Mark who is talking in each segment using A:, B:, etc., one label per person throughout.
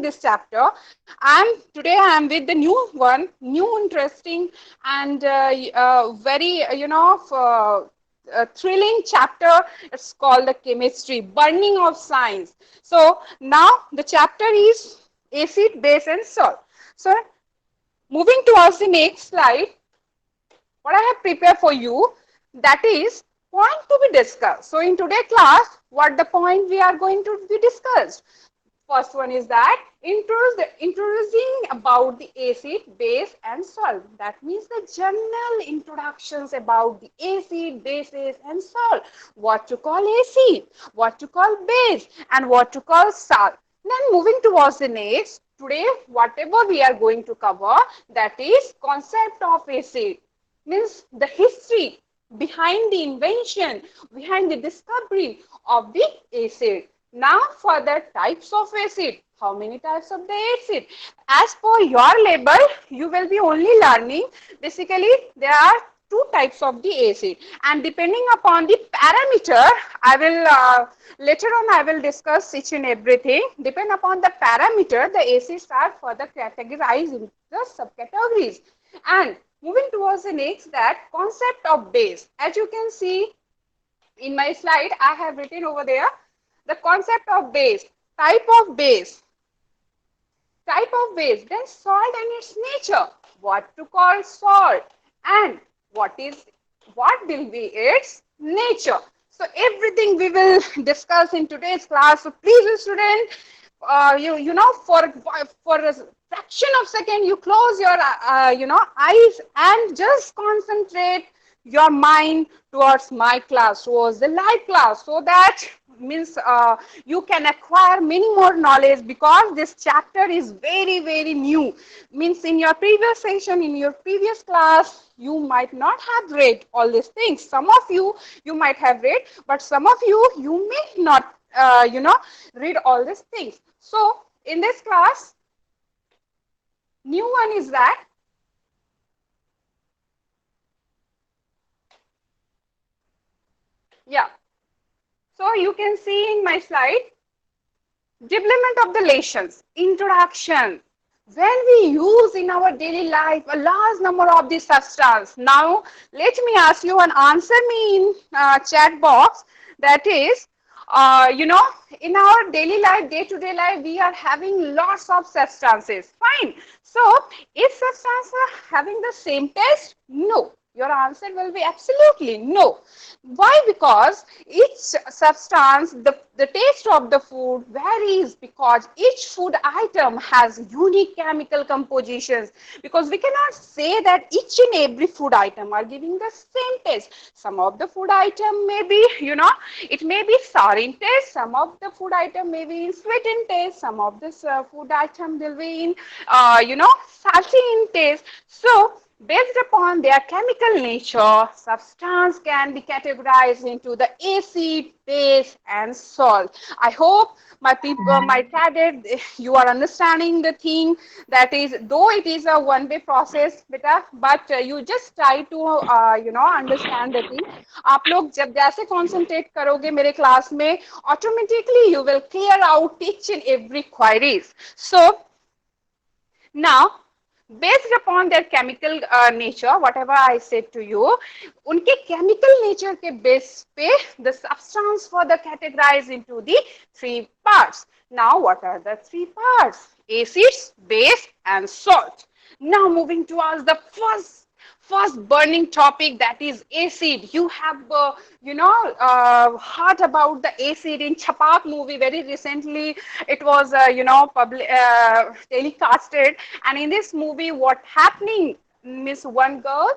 A: this chapter. And today I am with the new one, new interesting and very, thrilling chapter. It's called the chemistry, burning of science. So now the chapter is acid, base and salt. So moving towards the next slide, what I have prepared for you, that is point to be discussed. So in today's class, what the point we are going to be discussed? First one is that introducing about the acid, base and salt. That means the general introductions about the acid, bases and salt. What to call acid, what to call base and what to call salt. Then moving towards the next, today whatever we are going to cover, that is concept of acid, means the history behind the invention, behind the discovery of the acid. Now for the types of acid, how many types of the acid? As per your label, you will be only learning, basically there are two types of the acid, and depending upon the parameter, I will later on I will discuss each and everything. Depend upon the parameter, the acids are further categorized into the subcategories. And moving towards the next, that concept of base. As you can see in my slide, I have written over there the concept of base, type of base, then salt and its nature, what to call salt, and what will be its nature. So everything we will discuss in today's class. So please, student, for a fraction of second, you close your eyes and just concentrate your mind towards my class, towards the live class, so that means you can acquire many more knowledge, because this chapter is very, very new. Means in your previous session, in your previous class, you might not have read all these things. Some of you might have read, but some of you may not read all these things. So in this class, new one is that yeah. So you can see in my slide, development of the lesions, introduction. When we use in our daily life a large number of these substance. Now, let me ask you and answer me in chat box. That is, in our daily life, day-to-day life, we are having lots of substances. Fine. So, is substance having the same taste? No. Your answer will be absolutely no. Why? Because each substance, the taste of the food varies, because each food item has unique chemical compositions. Because we cannot say that each and every food item are giving the same taste. Some of the food item may be, it may be sour in taste. Some of the food item may be in sweet in taste. Some of this food item will be in, salty in taste. So, based upon their chemical nature, substance can be categorized into the acid, base, and salt. I hope my people, my cadet, you are understanding the thing. That is, though it is a one-way process, beta, but you just try to, understand the thing. आप लोग जब जैसे concentrate करोगे मेरे class में, automatically you will clear out each and every queries. So now, based upon their chemical nature, whatever I said to you, उनके chemical nature के base पे the substance further categorized into the three parts. Now, what are the three parts? Acids, base, and salt. Now, moving towards the first burning topic, that is acid. You have heard about the acid in Chapak movie very recently. It was telecasted, and in this movie what happening, miss one girl,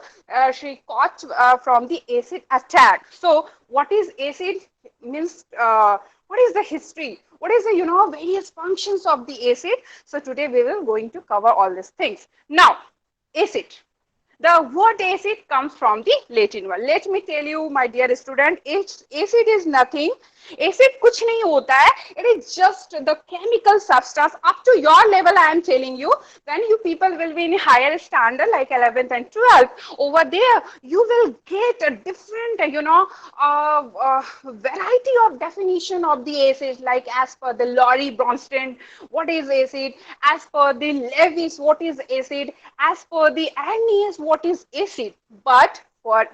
A: she caught from the acid attack. So what is acid means, what is the history, what is the various functions of the acid. So today we will going to cover all these things. Now, acid. The word acid comes from the Latin word. Let me tell you, my dear student, acid is nothing. Acid कुछ नहीं होता है. It is just the chemical substance. Up to your level, I am telling you. When you people will be in higher standard like 11th and 12th, over there you will get a different, variety of definition of the acid. Like as per the Laurie Bronsted, what is acid? As per the Lewis, what is acid? As per the Annies, what is acid? But for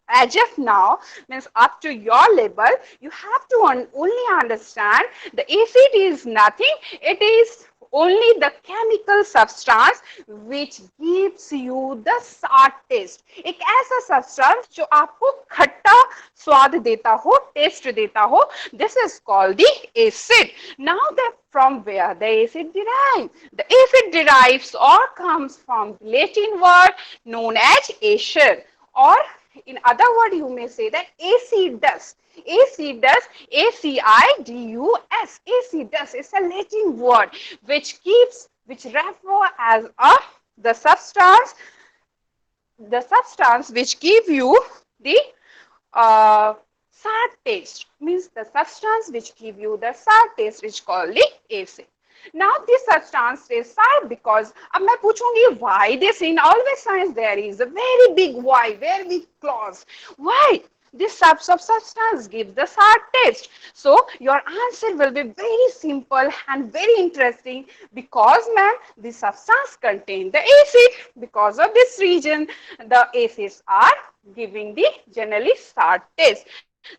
A: as of now, means up to your level, you have to only understand the acid is nothing. It is only the chemical substance which gives you the sour taste. एक ऐसा substance जो आपको खट्टा स्वाद देता हो, taste देता हो. This is called the acid. Now the from where the acid derives? The acid derives or comes from the Latin word known as acid. Or in other word, you may say that acidus. Acidus, A-C-I-D-U-S. Acidus is a Latin word which refer as the substance which give you the sour taste. Means the substance which give you the sour taste, which called the acid. Now this substance is sour because अब मैं पूछूंगी why this in always science there is a very big why, very big clause. Why this substance gives the sour taste? So your answer will be very simple and very interesting because ma'am this substance contain the acid. Because of this reason the acids are giving the generally sour taste.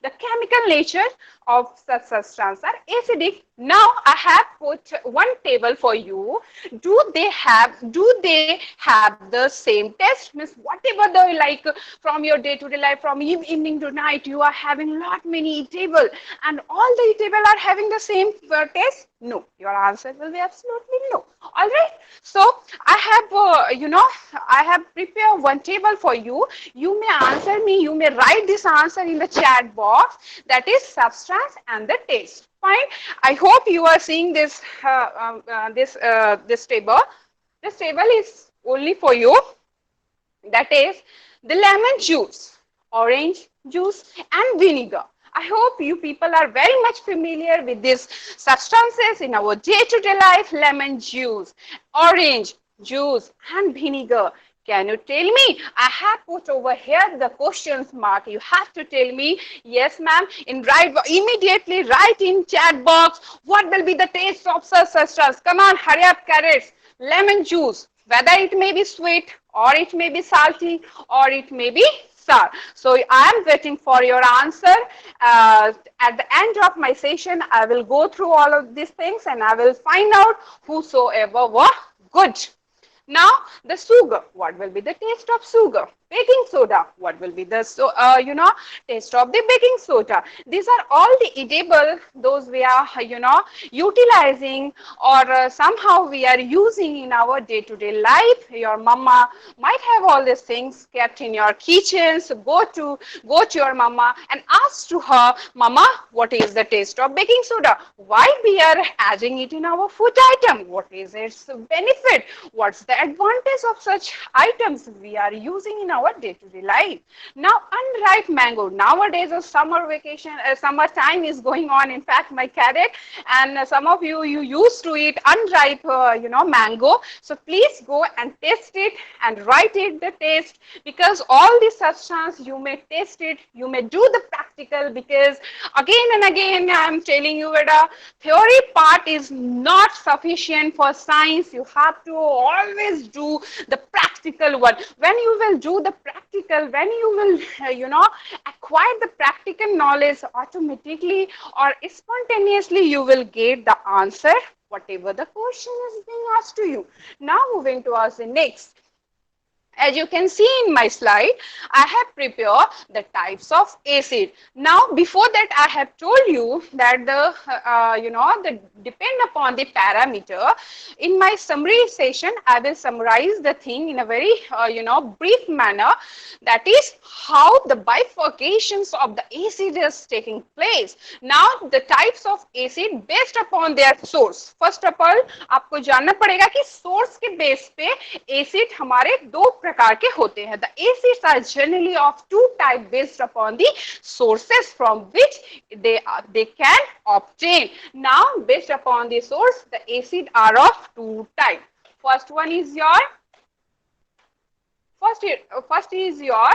A: The chemical nature of such substance are acidic. Now I have put one table for you. Do they have the same taste? Means whatever the like from your day-to-day life, from evening to night, you are having lot many table, and all the table are having the same taste? No. Your answer will be absolutely no. All right. So I have I have prepared one table for you. You may answer me. You may write this answer in the chat box. That is substance and the taste. Fine. I hope you are seeing this this table. This table is only for you. That is the lemon juice, orange juice, and vinegar. I hope you people are very much familiar with these substances in our day-to-day life. Lemon juice, orange juice, and vinegar. Can you tell me? I have put over here the questions mark. You have to tell me, yes ma'am, immediately write in chat box what will be the taste of such substance. Come on, hurry up, carrots. Lemon juice, whether it may be sweet or it may be salty or it may be sour. So I am waiting for your answer. At the end of my session, I will go through all of these things and I will find out whosoever were good. Now the sugar, what will be the taste of sugar? Baking soda, what will be the taste of the baking soda? These are all the edible, those we are utilizing or somehow we are using in our day-to-day life. Your mama might have all these things kept in your kitchen. So go to your mama and ask to her, mama, what is the taste of baking soda? Why we are adding it in our food item? What is its benefit? What's the advantage of such items we are using in our day-to-day life? Now unripe mango. Nowadays a summer vacation, summer time is going on. In fact, my carrot and some of you used to eat unripe mango. So please go and taste it and write it the taste, because all the substance you may taste it, you may do the practical, because again and again I am telling you that the theory part is not sufficient for science. You have to always do the practical one. When you will do the practical, when you will acquire the practical knowledge, automatically or spontaneously you will get the answer whatever the question is being asked to you. Now moving towards the next. As you can see in my slide, I have prepare the types of acid. Now, before that, I have told you that the depend upon the parameter. In my summary session, I will summarize the thing in a very brief manner. That is how the bifurcations of the acid is taking place. Now, the types of acid based upon their source. First of all, आपको जानना पड़ेगा कि source के base पे acid हमारे दो प्रकार के होते हैं. The acids are generally of two types based upon the sources from which they can obtain. Now, based upon the source, the acid are of two types. First one is your first is your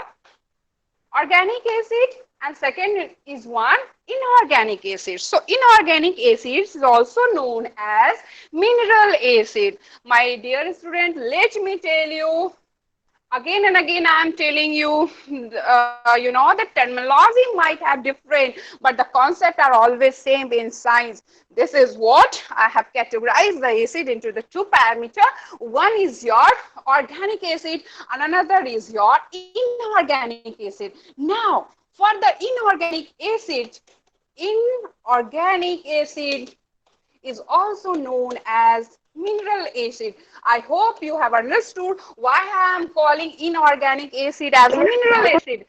A: organic acid, and second is one inorganic acid. So inorganic acids is also known as mineral acid. My dear student, let me tell you again and again, I am telling you, the terminology might have different, but the concept are always same in science. This is what I have categorized the acid into the two parameter. One is your organic acid and another is your inorganic acid. Now, for the inorganic acid is also known as mineral acid. I hope you have understood why I am calling inorganic acid as mineral acid.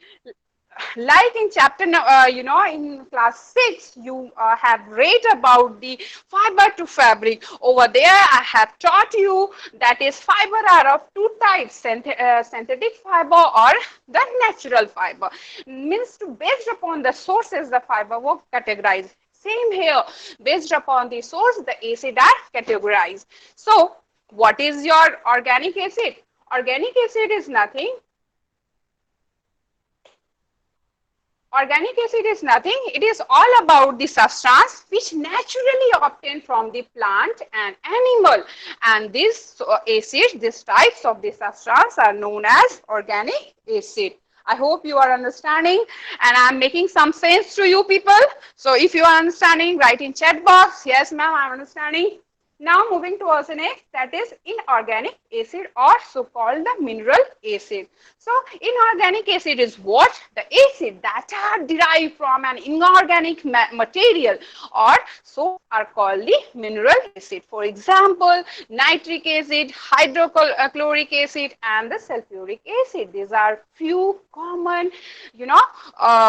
A: Like in chapter, in class 6, you have read about the fiber to fabric. Over there, I have taught you that is fiber are of two types, synthetic fiber or the natural fiber. Means based upon the sources, the fiber were categorized. Same here, based upon the source, the acid are categorized. So, what is your organic acid? Organic acid is nothing. Organic acid is nothing. It is all about the substance which naturally obtained from the plant and animal. And these acids, these types of the substance are known as organic acid. I hope you are understanding and I am making some sense to you people. So if you are understanding, write in chat box. Yes, ma'am, I am understanding. Now moving towards the next, that is inorganic acid or so-called the mineral acid. So inorganic acid is what? The acid that are derived from an inorganic material or so are called the mineral acid. For example, nitric acid, hydrochloric acid and the sulfuric acid. These are few common,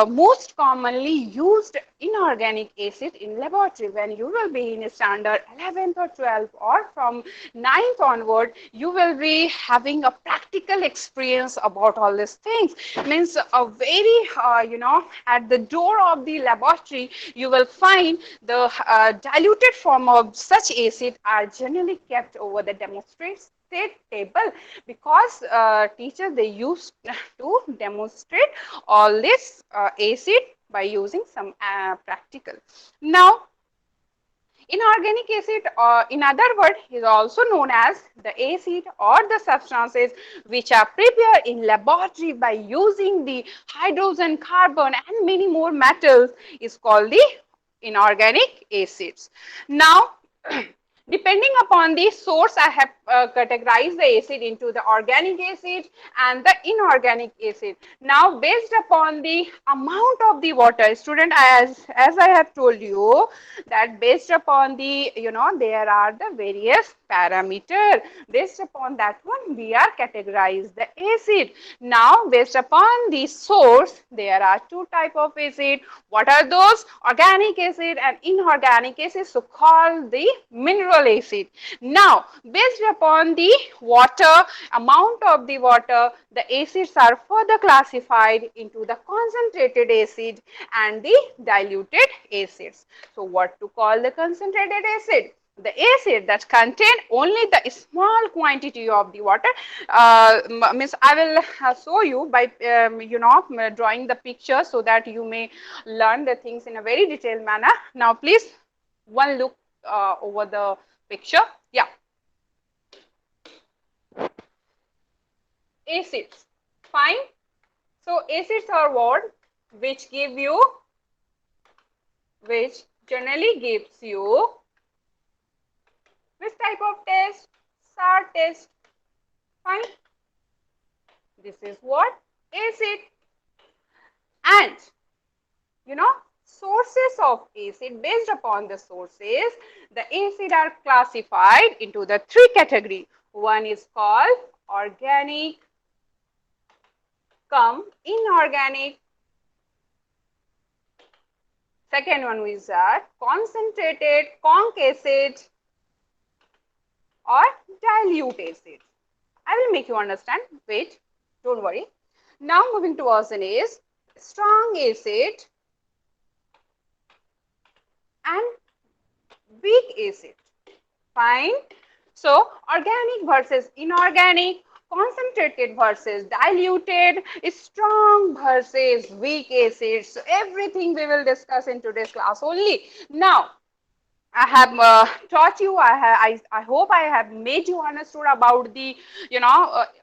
A: most commonly used inorganic acid in laboratory. When you will be in standard 11th or 12th or from 9th onward, you will be having a practical experience about all these things. Means a very, at the door of the laboratory, you will find the diluted form of such acid are generally kept over the demonstration table because teachers they used to demonstrate all this acid by using some practical. Now, inorganic acid, in other words, is also known as the acid or the substances which are prepared in laboratory by using the hydrogen, carbon and many more metals is called the inorganic acids. Now, depending upon the source, I have categorized the acid into the organic acid and the inorganic acid. Now, based upon the amount of the water, student, as I have told you, that based upon the, there are the various parameter. Based upon that one, we are categorized the acid. Now, based upon the source, there are two type of acid. What are those? Organic acid and inorganic acid, so called the mineral acid. Now, based upon the water, amount of the water, the acids are further classified into the concentrated acid and the diluted acids. So, what to call the concentrated acid? The acid that contain only the small quantity of the water. Means I will show you by drawing the picture so that you may learn the things in a very detailed manner. Now please one look over the picture. Yeah, acids. Fine. So acids are what? Which generally gives you which type of test? SAR test. Fine. This is what? Acid. And sources of acid, based upon the sources, the acid are classified into the three categories. One is called organic, inorganic. Second one is concentrated, conc acid, or dilute acid. I will make you understand. Wait, don't worry. Now moving towards the is strong acid and weak acid. Fine. So organic versus inorganic, concentrated versus diluted, strong versus weak acids. So everything we will discuss in today's class only. Now, I have taught you, I hope I have made you understood about the,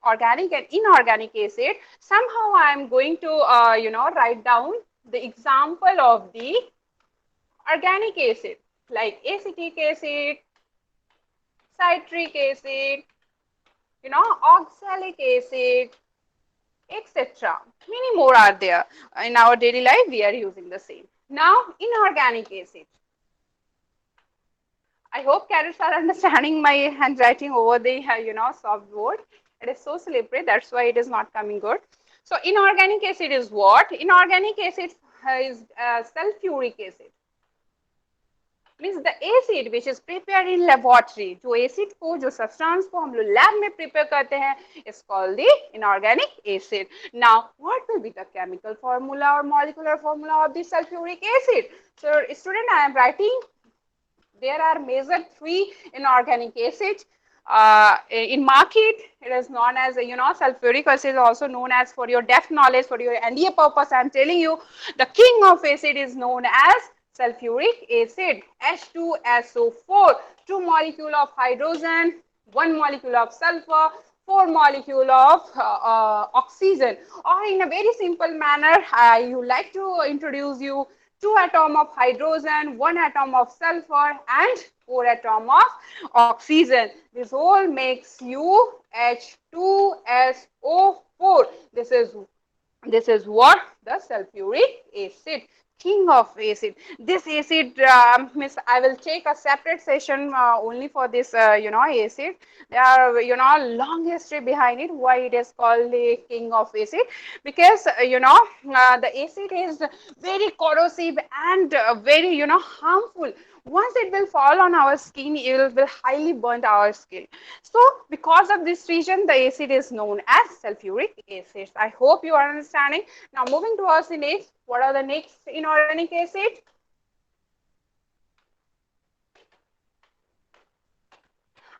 A: organic and inorganic acid. Somehow I am going to, write down the example of the organic acid, like acetic acid, citric acid, oxalic acid, etc. Many more are there. In our daily life, we are using the same. Now, inorganic acid. I hope cadets are understanding my handwriting over the, soft board. It is so slippery, that's why it is not coming good. So, inorganic acid is what? Inorganic acid is sulfuric acid. Means the acid which is prepared in laboratory. जो acid को जो substance को हम लोग lab में prepare करते हैं is called the inorganic acid. Now, what will be the chemical formula or molecular formula of the sulfuric acid? So, student, I am writing. There are major three inorganic acids. In market, it is known as, sulfuric acid is also known as, for your depth knowledge, for your NDA purpose, I am telling you, the king of acid is known as sulfuric acid, H2SO4, 2 molecule of hydrogen, 1 molecule of sulfur, 4 molecule of oxygen. Or in a very simple manner, I would like to introduce you 2 atom of hydrogen, 1 atom of sulfur, and 4 atom of oxygen. This whole makes you H2SO4. This is what the sulfuric acid, king of acid. This acid, miss, I will take a separate session only for this, acid. There are, long history behind it, why it is called the king of acid. Because, the acid is very corrosive and very, harmful. Once it will fall on our skin, it will highly burn our skin. So, because of this reason, the acid is known as sulfuric acid. I hope you are understanding. Now, moving towards the next, what are the next inorganic acid?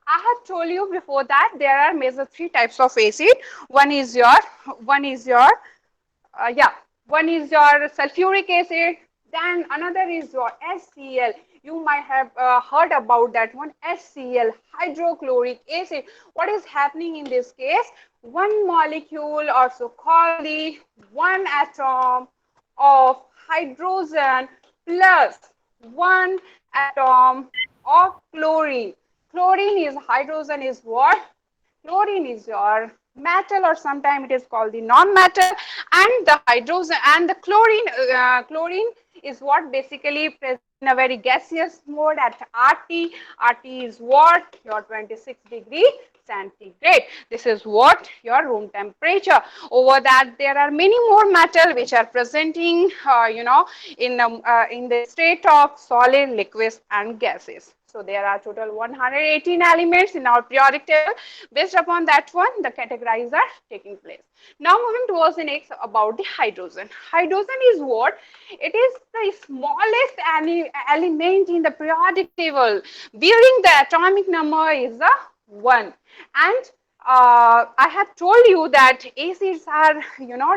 A: I have told you before that there are major 3 types of acid. One is your sulfuric acid. Then another is your HCl. You might have heard about that one, HCl, hydrochloric acid. What is happening in this case? One molecule, also called the 1 atom of hydrogen plus 1 atom of chlorine. Chlorine is, hydrogen is what? Chlorine is your metal, or sometimes it is called the non-metal, and the hydrogen and the chlorine is what basically present in a very gaseous mode at RT. RT is what? Your 26 degree centigrade. This is what your room temperature. Over that, there are many more metal which are presenting, in the state of solid, liquids, and gases. So there are total 118 elements in our periodic table. Based upon that one, the categories are taking place. Now moving towards the next, about the hydrogen. Hydrogen is what? It is the smallest element in the periodic table, bearing the atomic number is a 1. And I have told you that acids are,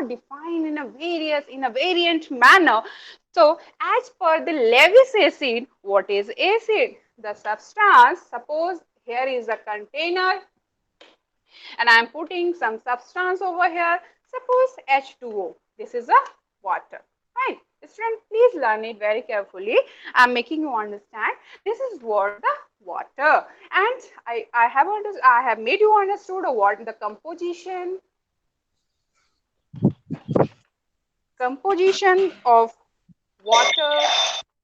A: defined in a variant manner. So as per the Lewis acid, what is acid? The substance, suppose here is a container and I am putting some substance over here, suppose H2O. This is a water. Fine. Student, please learn it very carefully. I am making you understand. This is what the water, and I have made you understood what the composition. composition of water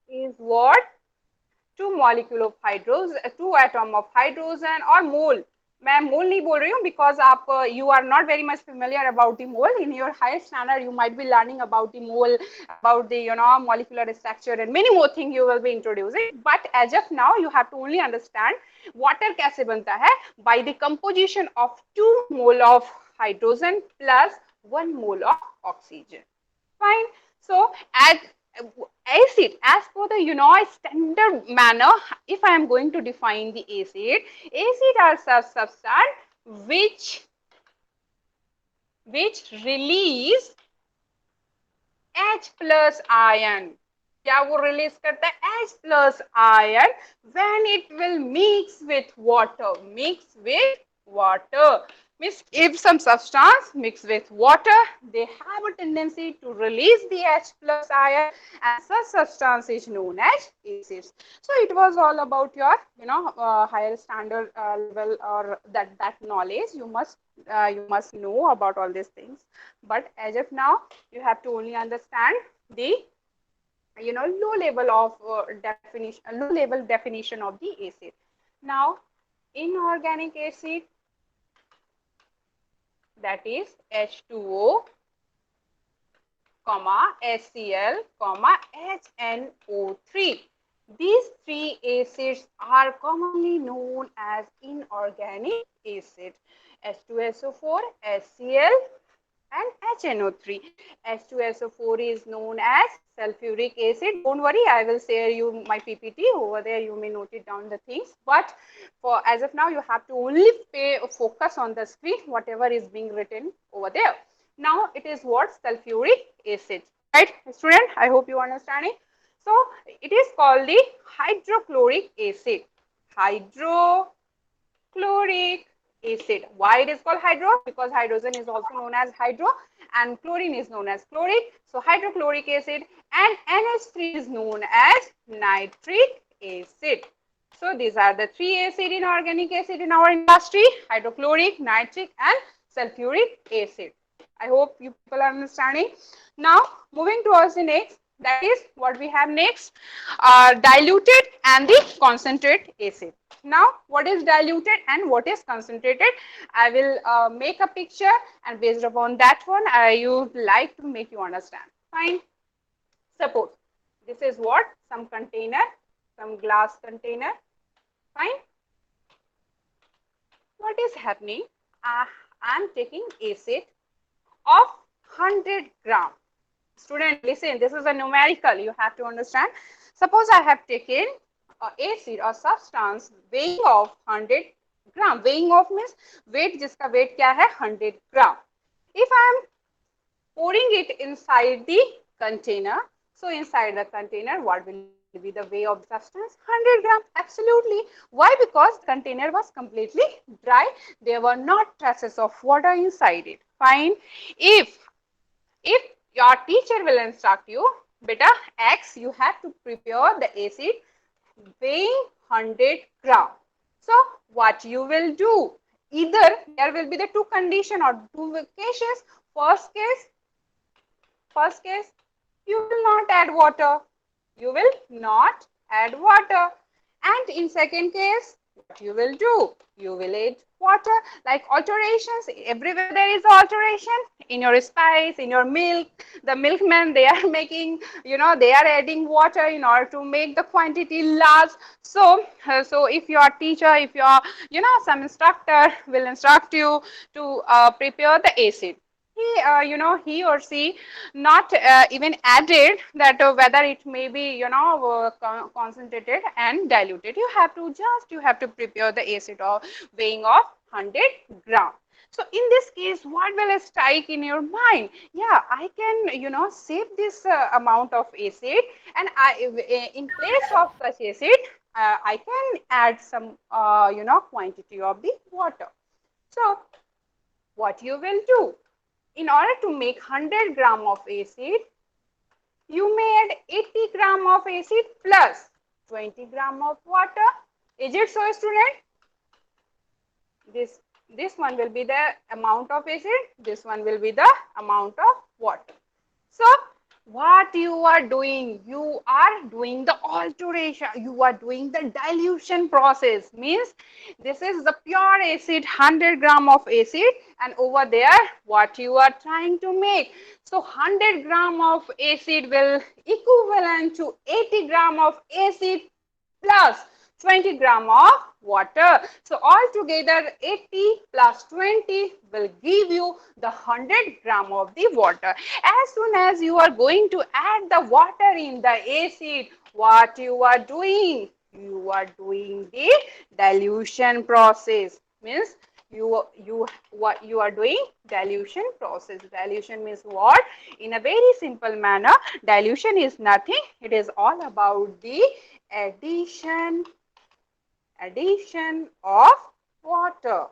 A: is what? Two molecule of hydrogen, two atom of hydrogen or mole. मैं मोल नहीं बोल रही हूँ because आप you are not very much familiar about the mole. In your higher standard, you might be learning about the mole, about the molecular structure and many more things you will be introducing. But as of now, you have to only understand water कैसे बनता है by the composition of 2 mole of hydrogen plus 1 mole of oxygen. Fine. So as acid, as per the standard manner, if I am going to define the acid are such substance which release H plus ion. क्या वो release करता है H plus ion when it will mix with water. Mix with water means if some substance mix with water, they have a tendency to release the H plus ion, and such substance is known as acids. So it was all about your higher standard level or that knowledge. You must know about all these things. But as of now, you have to only understand the low level of definition of the acid. Now, inorganic acid, that is H2O, HCl, HNO3. These three acids are commonly known as inorganic acid. H2SO4, HCl, and HNO3. H2SO4 is known as sulfuric acid. Don't worry, I will share you my PPT over there. You may note it down the things. But for as of now, you have to only focus on the screen, whatever is being written over there. Now it is what? Sulfuric acid. Right, student? I hope you are understanding. So it is called the hydrochloric acid. Hydrochloric acid. Why it is called hydro? Because hydrogen is also known as hydro and chlorine is known as chloric. So hydrochloric acid, and NH3 is known as nitric acid. So these are the three acid in organic acid in our industry: hydrochloric, nitric, and sulfuric acid. I hope you people are understanding. Now moving towards the next, that is what we have next, diluted and the concentrate acid. Now what is diluted and what is concentrated? I will make a picture, and based upon that one I would like to make you understand. Fine. Suppose this is what? Some container, some glass container. Fine. What is happening? I am taking acid of 100 gram. Student, listen, this is a numerical, you have to understand. Suppose I have taken acid or substance weighing of 100 gram. Weighing of means weight, जिसका weight क्या है? 100 gram. If I am pouring it inside the container, so inside the container, what will be the weight of the substance? 100 gram. Absolutely. Why? Because the container was completely dry. There were not traces of water inside it. Fine. If your teacher will instruct you, beta X, you have to prepare the acid weighing 100 gram. So what you will do? Either there will be the two condition or two cases. First case, you will not add water. You will not add water. And in second case, what you will do? You will add water. Like alterations, everywhere there is alteration. In your spice, in your milk, the milkmen, they are making, they are adding water in order to make the quantity large. So if your teacher, if your, some instructor will instruct you to prepare the acid, he or she not even added that whether it may be, concentrated and diluted. You have to prepare the acid of weighing of 100 gram. So in this case, what will strike in your mind? Yeah, I can, save this amount of acid, and in place of such acid, I can add some, quantity of the water. So what you will do? In order to make 100 gram of acid, you may add 80 gram of acid plus 20 gram of water. Is it so, student? This one will be the amount of acid, this one will be the amount of water. So what you are doing? You are doing the alteration. You are doing the dilution process. Means this is the pure acid, 100 gram of acid, and over there what you are trying to make. So 100 gram of acid will equivalent to 80 gram of acid plus 20 gram of water. So altogether 80 plus 20 will give you the 100 gram of the water. As soon as you are going to add the water in the acid, what you are doing? You are doing the dilution process. Means what you are doing? Dilution process. Dilution means what? In a very simple manner, dilution is nothing. It is all about the addition of water.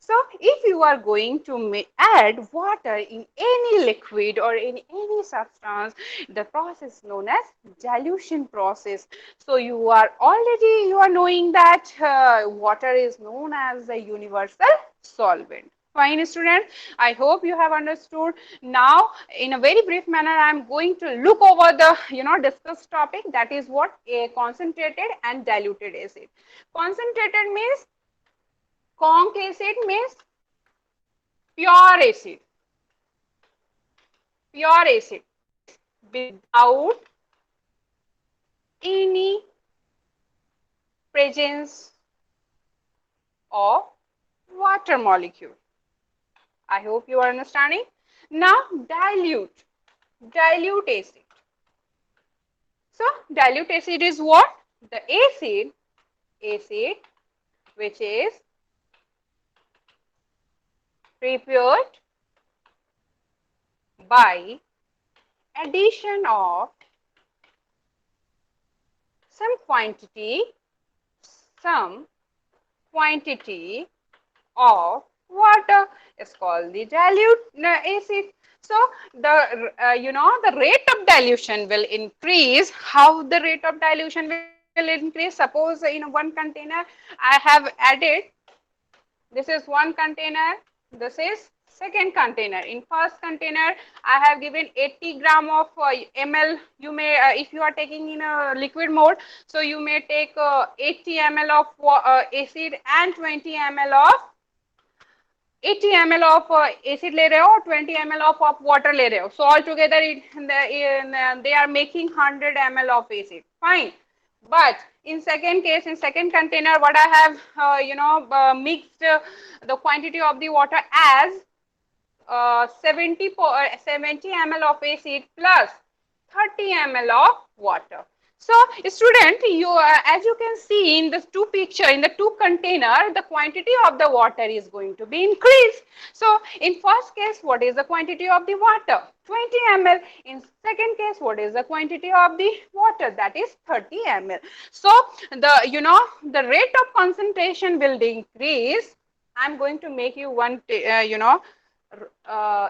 A: So if you are going to add water in any liquid or in any substance, the process known as dilution process. So you are knowing that water is known as a universal solvent. Fine, students. I hope you have understood. Now, in a very brief manner, I am going to look over the discussed topic, that is what a concentrated and diluted acid. Concentrated means conc acid means pure acid. Pure acid without any presence of water molecule. I hope you are understanding. Now dilute acid. So dilute acid is what? The acid which is prepared by addition of some quantity of water is called the dilute acid. So the the rate of dilution will increase. How the rate of dilution will increase? Suppose in one container I have added, this is one container, this is second container. In first container I have given 80 gram of ml. You may if you are taking in a liquid mode, so you may take 80 ml of acid and 20 ml of 80 ml of acid ले रहे हो और 20 ml of water ले रहे हो. So altogether they are making 100 ml of acid. Fine. But in second case, in second container, what I have mixed the quantity of the water as 70 ml of acid plus 30 ml of water. So student, you as you can see in the two picture, in the two container, the quantity of the water is going to be increased. So in first case, what is the quantity of the water? 20 ml. In second case, what is the quantity of the water? That is 30 ml. So the rate of concentration will increase. I'm going to make you one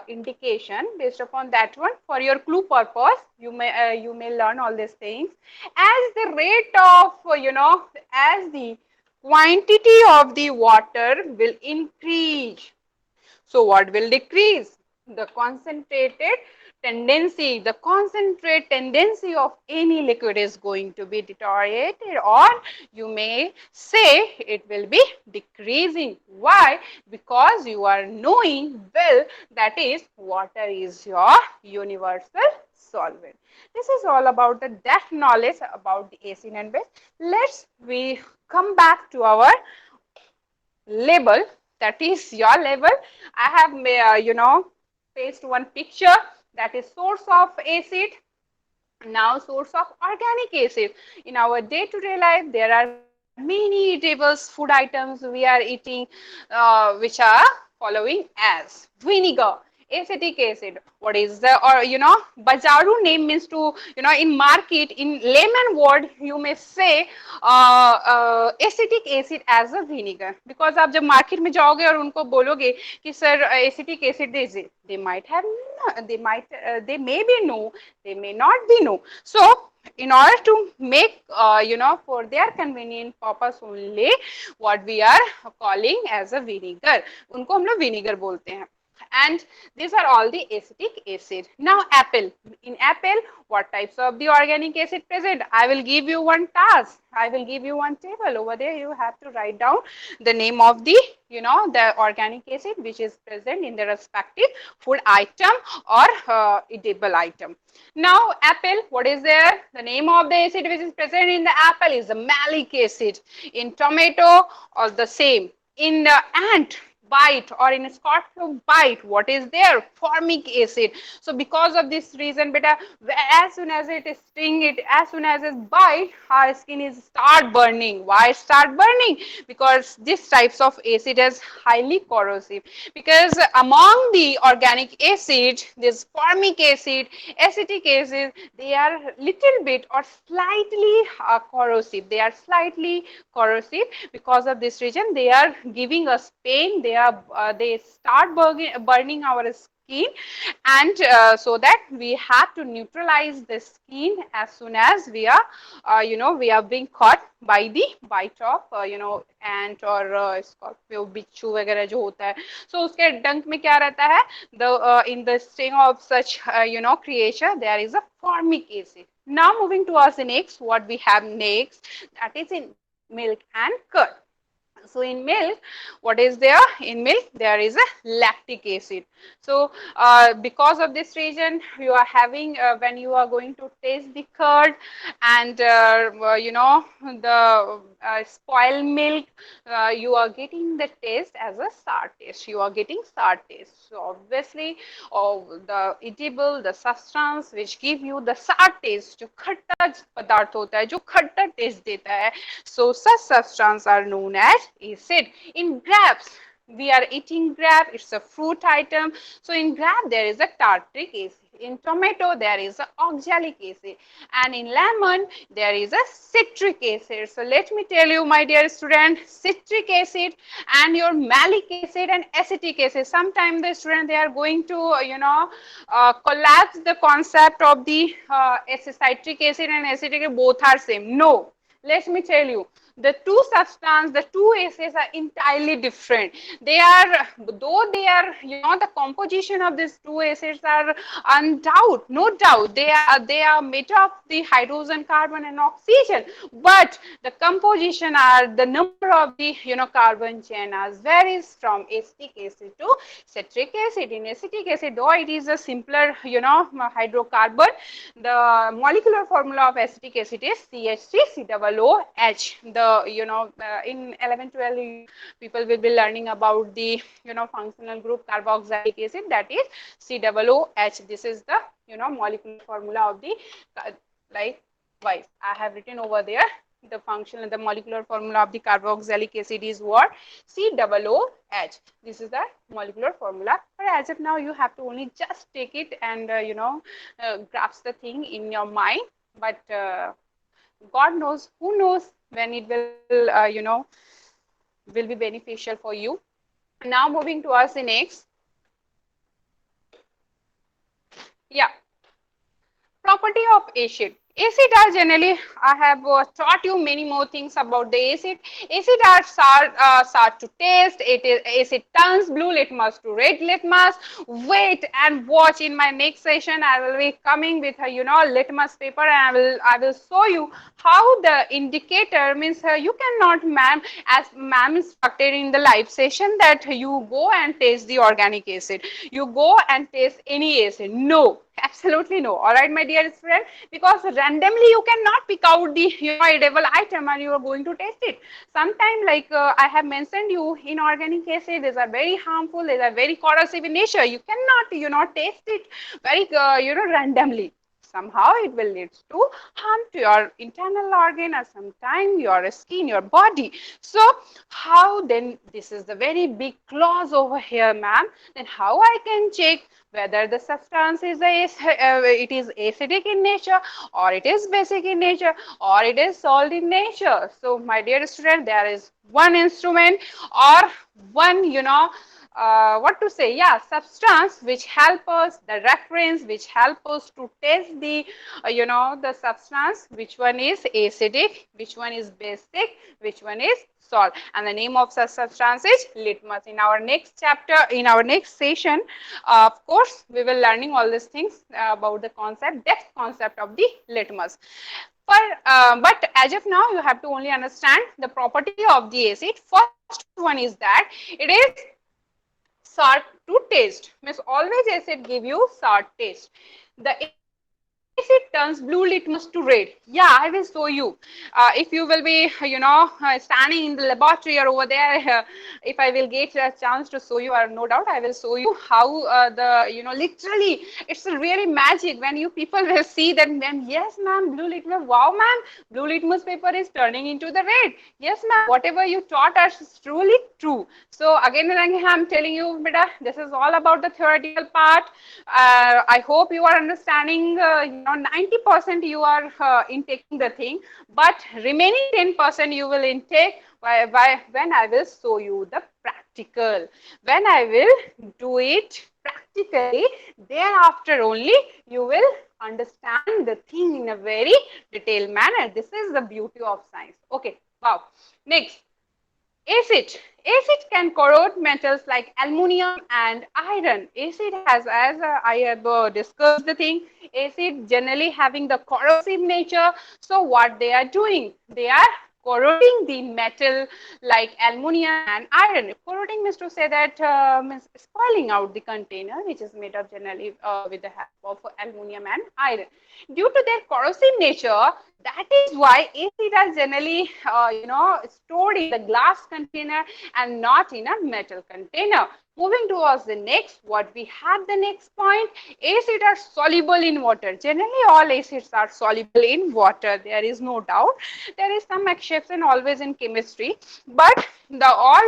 A: indication based upon that one for your clue purpose. You may learn all these things. As the rate of as the quantity of the water will increase, so what will decrease? The concentrate tendency of any liquid is going to be deteriorated, or you may say it will be decreasing. Why? Because you are knowing well that is water is your universal solvent. This is all about the depth knowledge about the acid and base. We come back to our label, that is your label. I have pasted one picture, that is source of acid. Now source of organic acid. In our day-to-day life, there are many eatables, food items we are eating which are following as vinegar, acetic acid. What is the, or bazaru name means to, in market, in layman word, you may say acetic acid as a vinegar. Because आप जब market में जाओगे और उनको बोलोगे कि sir acetic acid दीजिए, they may be no, they may not be no. So in order to make for their convenient purpose only, what we are calling as a vinegar, उनको हम लोग vinegar बोलते हैं. And these are all the acetic acid. Now apple. In apple, what types of the organic acid present? I will give you one task. I will give you one table. Over there you have to write down the name of the, the organic acid which is present in the respective food item or edible item. Now apple, what is there? The name of the acid which is present in the apple is the malic acid. In tomato, or the same. In the ant bite, or in a scorpion bite, what is there? Formic acid. So because of this reason, beta, as soon as it is sting, it as soon as it bite, our skin is start burning. Why start burning? Because this types of acid is highly corrosive. Because among the organic acid, this formic acid, acetic acid, they are little bit or slightly corrosive. They are slightly corrosive. Because of this reason, they are giving us pain. They start burning our skin, and so that we have to neutralize the skin as soon as we are we are being caught by the bite of ant or scorpio, बिच्छू वगैरह जो होता है. So उसके डंक में क्या रहता है? In the sting of such creature, there is a formic acid. Now moving towards the next, what we have next, that is in milk and curd. So in milk, what is there? In milk, there is a lactic acid. So because of this reason, you are having, when you are going to taste the curd and the spoiled milk, you are getting the taste as a sour taste. You are getting sour taste. So obviously, the edible, the substance which give you the sour taste, जो खट्टा पदार्थ होता है, जो खट्टा taste देता है, so such substance are known as acid. In grapes, we are eating grape, it's a fruit item. So in grape there is a tartaric acid. In tomato there is a oxalic acid, and in lemon there is a citric acid. So let me tell you, my dear student, citric acid and your malic acid and acetic acid. Sometimes the student, they are going to collapse the concept of the citric acid and acetic acid, both are same. No, let me tell you, the two substances, the two acids are entirely different. They are, though they are, the composition of these two acids are undoubt, no doubt, they are made of the hydrogen, carbon and oxygen, but the composition are, the number of the, carbon chain varies from acetic acid to citric acid. In acetic acid, though it is a simpler, hydrocarbon, the molecular formula of acetic acid is CH3COOH. In 11-12 people will be learning about the functional group carboxylic acid, that is COOH. This is the molecular formula of the likewise. I have written over there the functional, the molecular formula of the carboxylic acid is what? COOH. This is the molecular formula. But as of now, you have to only just take it and grasp the thing in your mind. But God knows, who knows when it will, will be beneficial for you. Now moving towards the next. Yeah. Property of acid. Acid are generally, I have taught you many more things about the acid. Acid are sour to taste. Acid turns blue litmus to red litmus. Wait and watch, in my next session. I will be coming with a litmus paper, and I will show you how the indicator means. You cannot, ma'am, as ma'am instructed in the live session, that you go and taste the organic acid. You go and taste any acid. No. Absolutely no. All right, my dear friend, because randomly you cannot pick out the edible item and you are going to taste it. Sometimes, like I have mentioned you, inorganic acid, these are very harmful. These are very corrosive in nature. You cannot taste it very randomly. Somehow it will lead to harm to your internal organ, or sometimes your skin, your body. So how then, this is the very big clause over here, ma'am. Then how I can check whether the substance is it is acidic in nature, or it is basic in nature, or it is salt in nature? So my dear student, there is one instrument or one what to say, yeah, substance which help us, the reference which help us to test the the substance, which one is acidic, which one is basic, which one is salt, and the name of such substance is litmus. In our next chapter, in our next session, of course we will learning all these things about the concept, depth concept of the litmus. But as of now, you have to only understand the property of the acid. First one is that it is sour to taste, means always acid give you sour taste. The acid turns blue litmus to red. Yeah, I will show you. If you will be, standing in the laboratory or over there, if I will get a chance to show you, or no doubt I will show you how literally it's really magic when you people will see that, ma'am, yes, ma'am, blue litmus, wow, ma'am, blue litmus paper is turning into the red. Yes, ma'am, whatever you taught us is truly true. So again and again, I'm telling you, beta, this is all about the theoretical part. I hope you are understanding, 90% you are intaking the thing, but remaining 10% you will intake when I will show you the practical. When I will do it practically, thereafter only you will understand the thing in a very detailed manner. This is the beauty of science. Okay, wow. Next, acid. Acid can corrode metals like aluminum and iron. Acid has, as I have discussed the thing, acid generally having the corrosive nature. So what they are doing? They are corroding the metal like aluminum and iron. Corroding means to say that means spoiling out the container, which is made up generally with the help of aluminum and iron. Due to their corrosive nature, that is why acid are generally stored in the glass container and not in a metal container. Moving towards the next, what we have the next point, acids are soluble in water. Generally, all acids are soluble in water. There is no doubt. There is some exception always in chemistry, but the all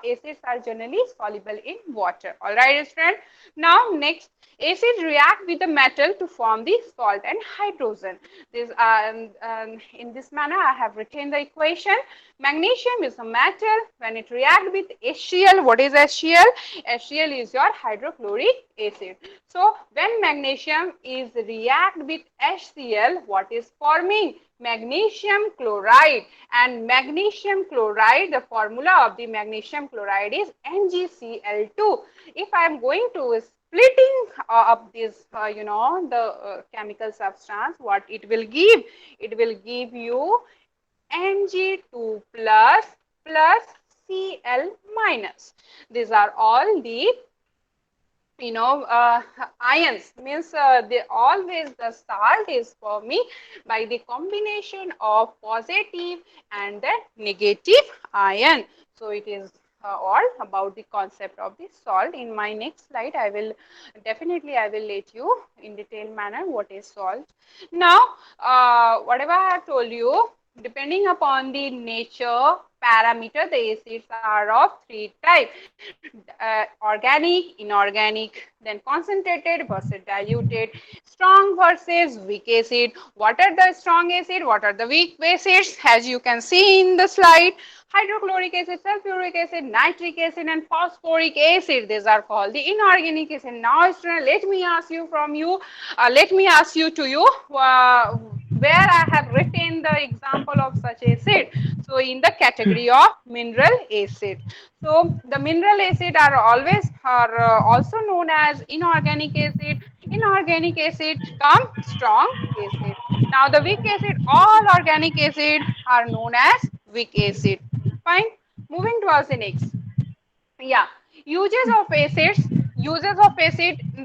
A: acids are generally soluble in water. All right, student. Now next, acids react with the metal to form the salt and hydrogen. This in this manner, I have written the equation. Magnesium is a metal. When it reacts with HCl, what is HCl? HCl is your hydrochloric acid. So when magnesium is react with HCl, what is forming? Magnesium chloride. And magnesium chloride, the formula of the magnesium chloride is NgCl2. If I am going to splitting up this, the chemical substance, what it will give? It will give you Mg2 plus Cl minus. These are all the ions, means they always the salt is forming by the combination of positive and the negative ion. So it is all about the concept of the salt. In my next slide, I will definitely let you in detailed manner what is salt. Now, whatever I have told you, depending upon the nature parameter, the acids are of three types: organic, inorganic, then concentrated versus diluted, strong versus weak acid. What are the strong acid? What are the weak acids? As you can see in the slide, hydrochloric acid, sulfuric acid, nitric acid, and phosphoric acid. These are called the inorganic acid. Now, student, let me ask you to you. Where I have written the example of such acid. So in the category of mineral acid. So the mineral acid are also known as inorganic acid. Inorganic acid come strong acid. Now the weak acid, all organic acid are known as weak acid. Fine. Moving towards the next. Yeah, uses of acid,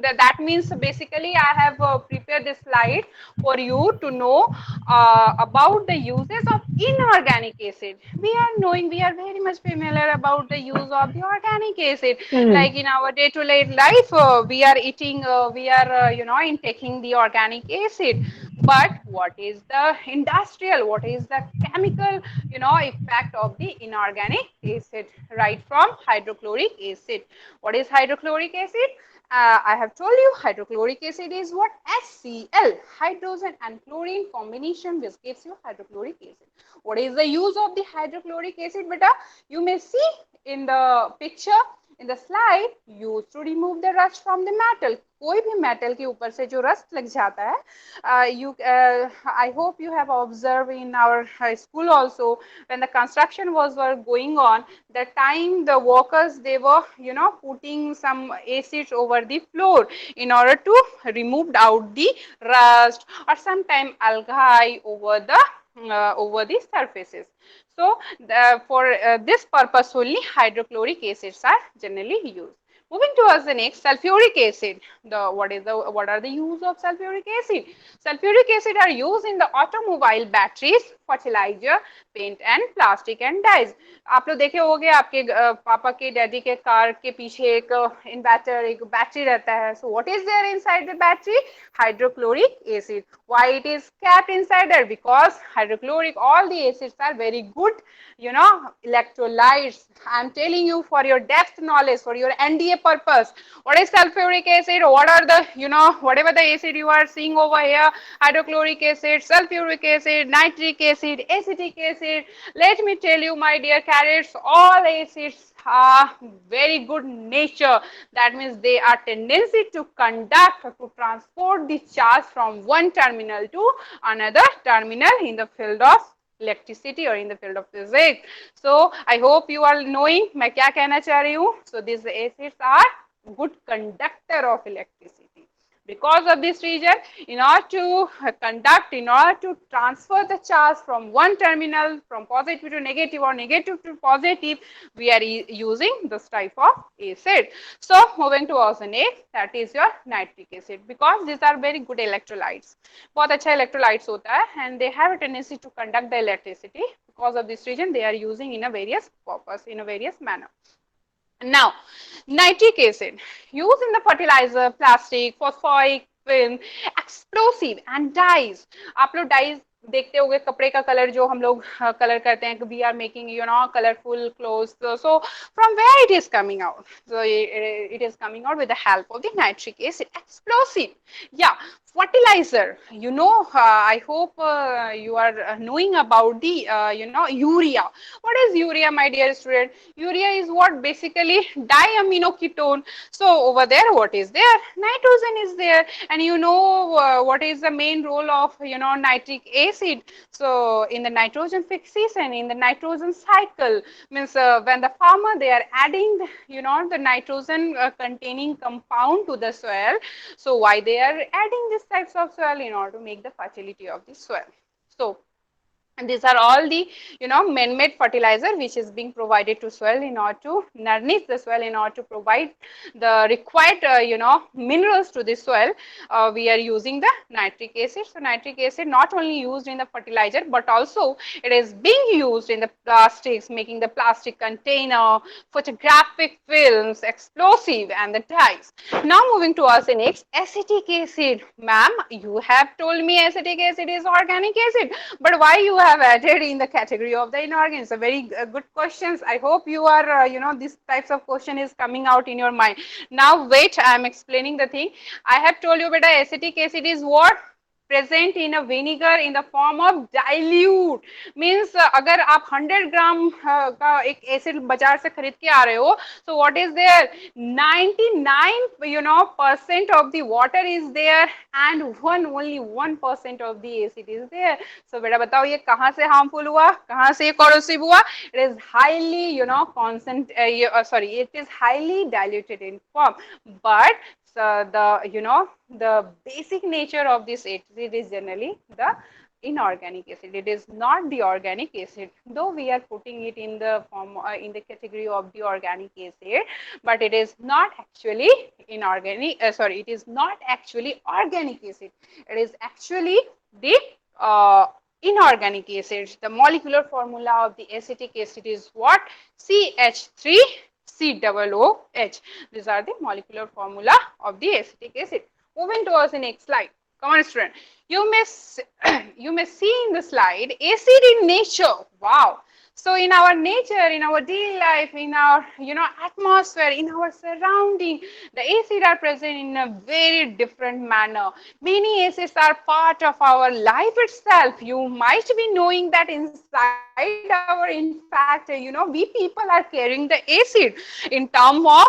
A: that means basically I have prepared this slide for you to know about the uses of inorganic acid. We are very much familiar about the use of the organic acid, like in our day-to-day life, we are eating, intaking the organic acid. But what is the industrial, what is the chemical, effect of the inorganic acid? Right from hydrochloric acid. What is hydrochloric acid? I have told you hydrochloric acid is what? HCl, hydrogen and chlorine combination, which gives you hydrochloric acid. What is the use of the hydrochloric acid, beta? You may see in the picture, in the slide used to remove the rust from the metal. कोई भी metal के ऊपर से जो rust लग जाता है, I hope you have observed in our school also, when the construction were going on, the time the workers, they were, you know, putting some acids over the floor in order to remove out the rust, or sometime algae over the surfaces. So for this purpose only hydrochloric acids are generally used. Moving towards the next, sulfuric acid. What are the use of sulfuric acid? Sulfuric acid are used in the automobile batteries, fertilizer, paint and plastic and dyes. आप लोग देखे होंगे आपके पापा के daddy के car के पीछे एक इन्वर्टर, एक बैटरी रहता है. So what is there inside the battery? Hydrochloric acid. Why it is kept inside there? Because hydrochloric, all the acids are very good, you know, electrolytes. I am telling you for your depth knowledge, for your NDA purpose. What is sulfuric acid? What are the, you know, whatever the acid you are seeing over here, hydrochloric acid, sulfuric acid, nitric acid, acetic acid. Let me tell you, my dear cadets, all acids are very good nature. That means they are tendency to conduct or to transport the charge from one terminal to another terminal in the field of electricity or in the field of physics. So I hope you are knowing मैं क्या कहना चाह रही हूँ. So these acids are good conductor of electricity. Because of this reason, in order to conduct, in order to transfer the charge from one terminal, from positive to negative or negative to positive, we are using this type of acid. So moving towards the next, that is your nitric acid, because these are very good electrolytes. बहुत अच्छा electrolytes होता है, and they have a tendency to conduct the electricity. Because of this reason, they are using in a various purpose, in a various manner. Now, nitric acid used in the fertilizer, plastic, phosphoric film, explosive and dyes. आप लोग dyes देखते होंगे, कपड़े का colour जो हम लोग colour करते हैं, we are making, you know, colorful clothes. So from where it is coming out? So it is coming out with the help of the nitric acid. Explosive, yeah. Fertilizer, you know, I hope you are knowing about the, you know, urea. What is urea, my dear student? Urea is what? Basically diaminoketone. So over there, what is there? Nitrogen is there. And you know what is the main role of, you know, nitric acid? So in the nitrogen fixation, in the nitrogen cycle, means when the farmer, they are adding, you know, the nitrogen containing compound to the soil. So why they are adding these types of soil? In order to make the fertility of the soil. So, and these are all the, you know, man-made fertilizer which is being provided to soil in order to nourish the soil, in order to provide the required, you know, minerals to the soil. We are using the nitric acid. So nitric acid not only used in the fertilizer, but also it is being used in the plastics, making the plastic container, photographic films, explosive and the dyes. Now moving towards the next, acetic acid. Ma'am, you have told me acetic acid is organic acid, but why you have added in the category of the inorganic? So very good questions. I hope you are, you know, these types of question is coming out in your mind. Now wait, I am explaining the thing. I have told you, beta, acetic acid is what? Present in a vinegar in the form of dilute. Means अगर आप 100 ग्राम का एक acid बाजार से खरीद के आ रहे हो, so what is there? 99, you know, percent of the water is there and only 1% of the acid is there. So बेटा बताओ ये कहाँ से harmful हुआ, कहाँ से corrosive हुआ? It is highly, you know, it is highly diluted in form, but the, you know, the basic nature of this acid is generally the inorganic acid. It is not the organic acid, though we are putting it in the form, in the category of the organic acid, but it is not actually inorganic, it is not actually organic acid. It is actually the inorganic acid. The molecular formula of the acetic acid is what? CH3 COOH. These are the molecular formula of the acetic acid. Moving towards the next slide. Come on, student. You may see in the slide acid in nature. Wow. So in our nature, in our daily life, in our atmosphere, in our surrounding, the acids are present in a very different manner. Many acids are part of our life itself. You might be knowing that inside our, in fact, we people are carrying the acid in term of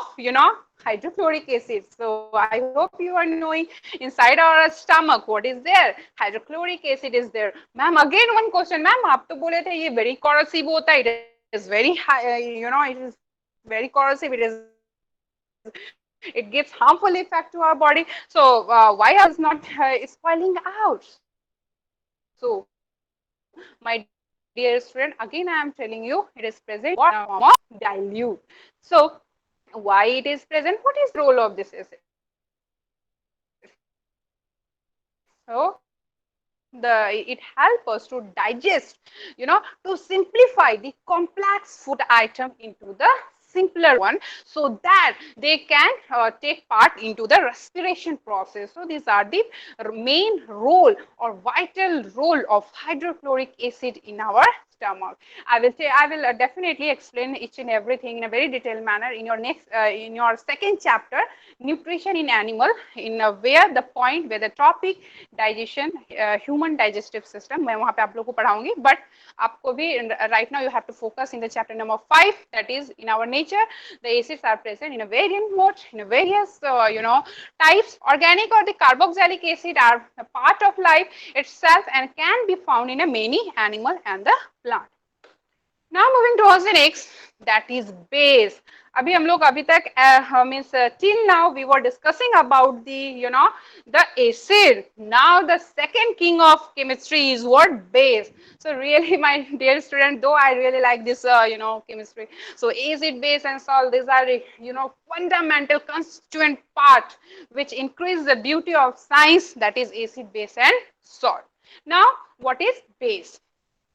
A: hydrochloric acid. So I hope you are knowing inside our stomach what is there. Hydrochloric acid is there. Ma'am, again one question. Ma'am, आप तो बोले थे ये very corrosive होता है. It is very high, it is very corrosive. It gives harmful effect to our body. So why our body is not spoiling out? So my dear student, again I am telling you, it is present in a form of dilute. So why it is present? What is the role of this acid? So it helps us to digest, to simplify the complex food item into the simpler one, so that they can take part into the respiration process. So these are the main role or vital role of hydrochloric acid in our stomach. I will definitely explain each and everything in a very detailed manner in your next in your second chapter, nutrition in animal, in where the point where the topic digestion, human digestive system, मैं वहाँ पे आप लोगों को पढ़ाऊंगी. But आपको भी right now you have to focus in the chapter number 5, that is in our nature the acids are present in a variant mode, in a various types. Organic or the carboxylic acid are a part of life itself and can be found in a many animal and the plant. Now moving towards the next, that is base. अभी हम लोग अभी तक means till now we were discussing about the the acid. Now the second king of chemistry is what? Base. So really, my dear student, though I really like this chemistry. So acid, base, and salt, these are fundamental constituent part which increase the beauty of science, that is acid, base, and salt. Now what is base?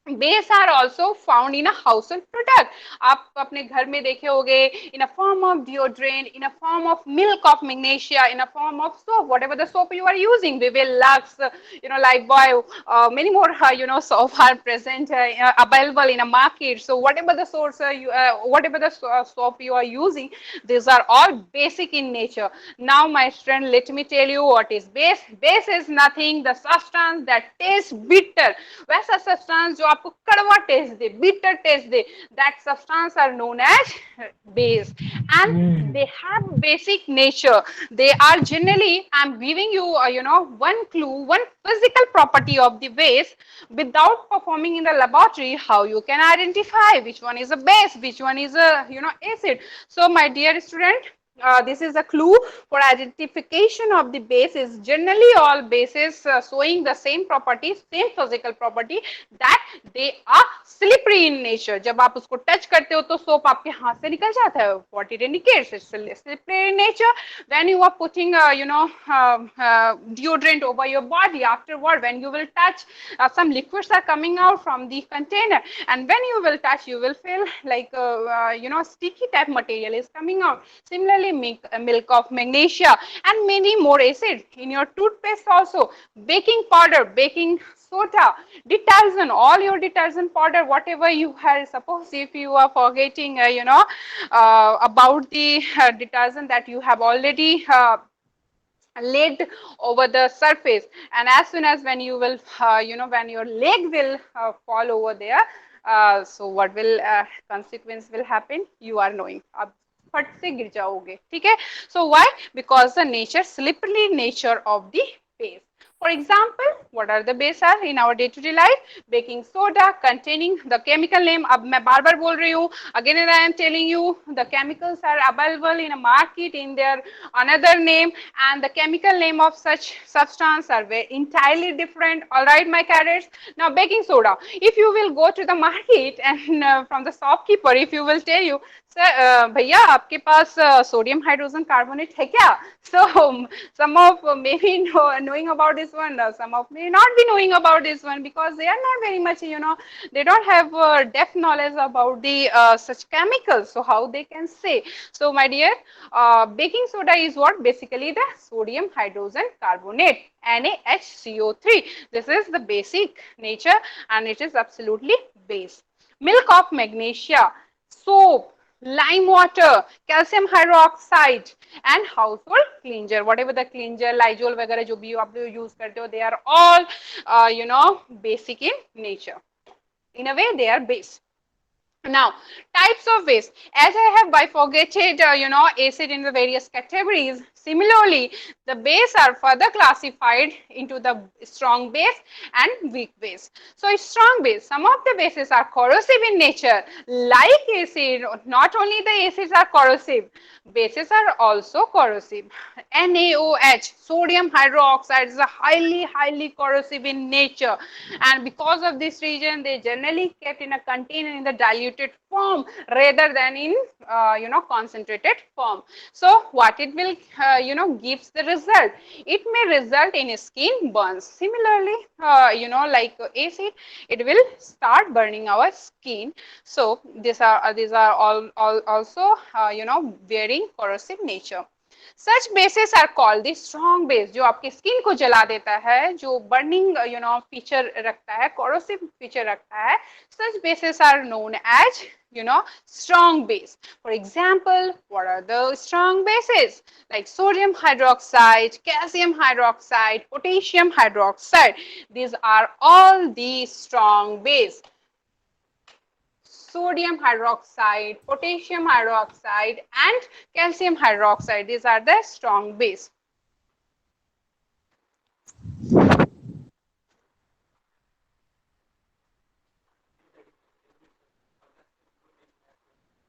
A: Base are also found in a household product. आप अपने घर में देखे होंगे in a form of deodorant, in a form of milk of magnesia, in a form of soap, whatever the soap you are using, Vivel, Lux, Lifebuoy, many more soap are present available in a market. So whatever the source whatever the soap you are using, these are all basic in nature. Now my friend, let me tell you what is base. Base is nothing the substance that tastes bitter. वैसा substance जो आपको कड़वा taste दे, bitter taste दे, that substance are known as base, and they have basic nature. They are generally, I'm giving you one clue, one physical property of the base. Without performing in the laboratory, how you can identify which one is a base, which one is a acid. So my dear student, this is a clue for identification of the base. Is generally all bases showing the same property, same physical property, that they are slippery in nature. जब आप उसको touch करते हो तो soap आपके हाथ से निकल जाता है. What it indicates, it's slippery in nature. When you are putting deodorant over your body, afterward when you will touch, some liquids are coming out from the container, and when you will touch, you will feel like sticky type material is coming out. Similarly, milk of magnesia and many more acids in your toothpaste also, baking powder, baking soda, detergent, all your detergent powder, whatever you have. Suppose if you are forgetting about the detergent that you have already laid over the surface, and as soon as when you will when your leg will fall over there, so what will consequence will happen, you are knowing, ab फट से गिर जाओगे. ठीक है. So why? Because the nature, slippery nature of the base. For example, what are the base are in our day-to-day life? Baking soda containing the chemical name. अब मैं बार बार बोल रही हूँ. Again, I am telling you, the chemicals are available in a market in their another name, and the chemical name of such substance are very entirely different. All right, my cadets. Now, baking soda. If you will go to the market and from the shopkeeper, if you will tell you, sir भैया आपके पास sodium hydrogen carbonate है क्या? So some of maybe knowing about this one, some of may not be knowing about this one, because they are not very much they don't have depth knowledge about the such chemicals. So how they can say? So my dear, baking soda is what? Basically the sodium hydrogen carbonate, NaHCO3. This is the basic nature, and it is absolutely base. milk of magnesia, soap, lime water, calcium hydroxide and household cleanser. Whatever the cleanser, Lysol वगैरह जो भी आप use करते हो, they are all basic in nature. In a way, they are base. Now, types of waste. As I have bifurcated, acid into various categories. Similarly, the base are further classified into the strong base and weak base. So, strong base. Some of the bases are corrosive in nature. Like acid, not only the acids are corrosive, bases are also corrosive. NaOH, sodium hydroxide, is a highly corrosive in nature, and because of this reason, they generally kept in a container in the diluted form rather than in concentrated form. So what it will gives the result, it may result in skin burns. Similarly, like acid, it will start burning our skin. So these are all also very corrosive nature. Such bases are called the strong base, जो आपके skin को जला देता है, जो burning feature रखता है, corrosive feature रखता है. Such bases are known as strong base. For example, what are the strong bases? Like sodium hydroxide, calcium hydroxide, potassium hydroxide. These are all the strong base. Sodium hydroxide, potassium hydroxide and calcium hydroxide. These are the strong base.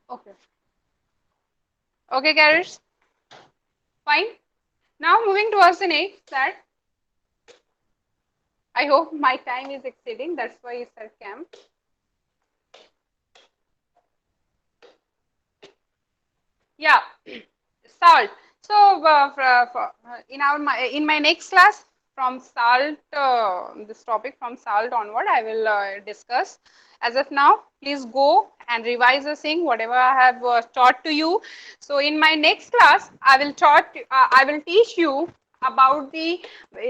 A: Okay. Okay, carrots. Fine. Now moving towards the next slide. I hope my time is exceeding. That's why it's at camp. Yeah, salt. So in my next class, from salt, this topic from salt onward, I will discuss. As of now, please go and revise the thing whatever I have taught to you. So in my next class, I will teach you about the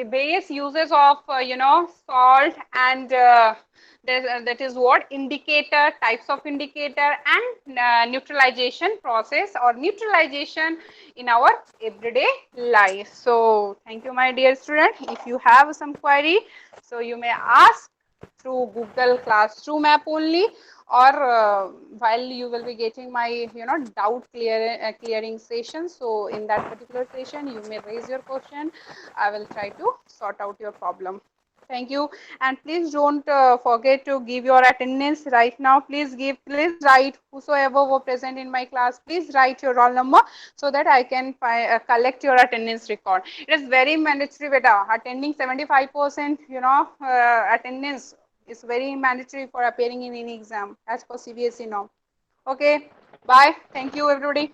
A: various uses of salt and that is what indicator, types of indicator and neutralization process or neutralization in our everyday life. So thank you, my dear student. If you have some query, so you may ask through Google Classroom app only, or while you will be getting my doubt clearing session. So in that particular session, you may raise your question. I will try to sort out your problem. Thank you, and please don't forget to give your attendance right now. Please write, whosoever were present in my class, please write your roll number so that I can collect your attendance record. It is very mandatory, beta. Attending 75% attendance is very mandatory for appearing in any exam as per CBSE now. Okay, bye. Thank you, everybody.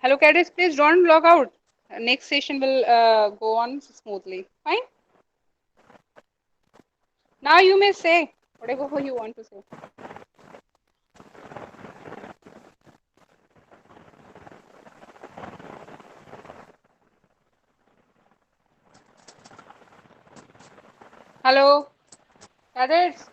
A: Hello, cadets, please don't log out. Next session will go on smoothly. Fine. Now you may say whatever you want to say. Hello, cadets.